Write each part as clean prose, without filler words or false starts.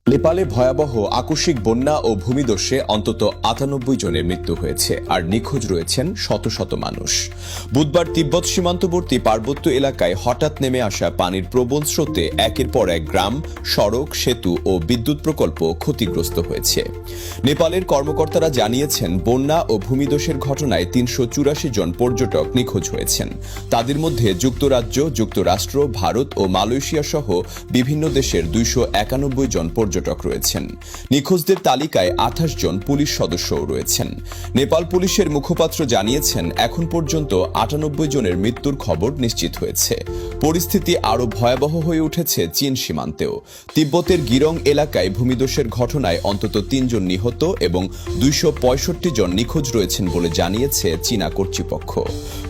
নেপালে ভয়াবহ আকস্মিক বন্যা ও ভূমিধসে অন্তত ৯৮ জনের মৃত্যু হয়েছে আর নিখোঁজ রয়েছেন শত শত মানুষ। বুধবার তিব্বত সীমান্তবর্তী পার্বত্য এলাকায় হঠাৎ নেমে আসা পানির প্রবল স্রোতে একের পর এক গ্রাম, সড়ক, সেতু ও বিদ্যুৎ প্রকল্প ক্ষতিগ্রস্ত হয়েছে। নেপালের কর্মকর্তারা জানিয়েছেন, বন্যা ও ভূমিধসের ঘটনায় ৩৮৪ জন পর্যটক নিখোঁজ হয়েছেন। তাদের মধ্যে যুক্তরাজ্য, যুক্তরাষ্ট্র, ভারত ও মালয়েশিয়া সহ বিভিন্ন দেশের ২৯১ জন পর্যটক রয়েছেন। নিখোঁজদের তালিকায় ২৮ জন পুলিশ সদস্যও রয়েছেন। নেপাল পুলিশের মুখপাত্র জানিয়েছেন, এখন পর্যন্ত ৯৮ জনের মৃত্যুর খবর নিশ্চিত হয়েছে। পরিস্থিতি আরও ভয়াবহ হয়ে উঠেছে চীন সীমান্তেও। তিব্বতের গিরং এলাকায় ভূমিধসের ঘটনায় অন্তত ৩ জন নিহত এবং ২৬৫ জন নিখোঁজ রয়েছেন বলে জানিয়েছে চীনা কর্তৃপক্ষ।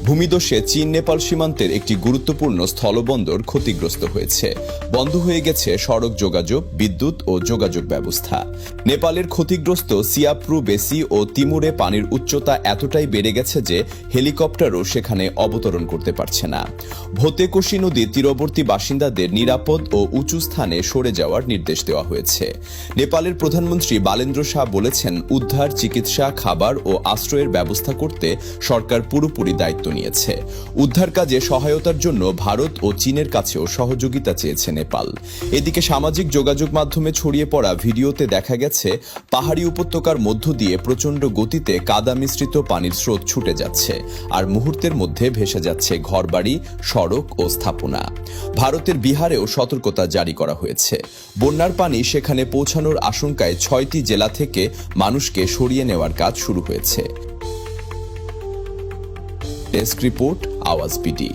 ভূমিধসে চীন নেপাল সীমান্তের একটি গুরুত্বপূর্ণ স্থলবন্দর ক্ষতিগ্রস্ত হয়েছে। বন্ধ হয়ে গেছে সড়ক যোগাযোগ, বিদ্যুৎ ও যোগাযোগ ব্যবস্থা। নেপালের ক্ষতিগ্রস্ত সিয়াপ্রু বেসি ও তিমুরে পানির উচ্চতা এতটাই বেড়ে গেছে যে হেলিকপ্টারও সেখানে অবতরণ করতে পারছে না। ভোতেকোশি নদীর তীরবর্তী বাসিন্দাদের নিরাপদ ও উঁচু স্থানে সরে যাওয়ার নির্দেশ দেওয়া হয়েছে। নেপালের প্রধানমন্ত্রী বালেন্দ্র শাহ বলেছেন, উদ্ধার, চিকিৎসা, খাবার ও আশ্রয়ের ব্যবস্থা করতে সরকার পুরোপুরি দায়িত্ব নিয়েছে। উদ্ধার কাজে সহায়তার জন্য ভারত ও চীনের কাছেও সহযোগিতা চেয়েছে নেপাল। এদিকে সামাজিক যোগাযোগ মাধ্যমে ছড়িয়ে পড়া ভিডিওতে দেখা গেছে, পাহাড়ি উপত্যকার মধ্য দিয়ে প্রচণ্ড গতিতে কাদা মিশ্রিত পানির স্রোত ছুটে যাচ্ছে আর মুহূর্তের মধ্যে ভেসে যাচ্ছে ঘরবাড়ি, সড়ক ও স্থাপনা। ভারতের বিহারেও সতর্কতা জারি করা হয়েছে। বন্যার পানি সেখানে পৌঁছানোর আশঙ্কায় ৬টি জেলা থেকে মানুষকে সরিয়ে নেওয়ার কাজ শুরু হয়েছে। ডেস্ক রিপোর্ট, আওয়াজ বিডি।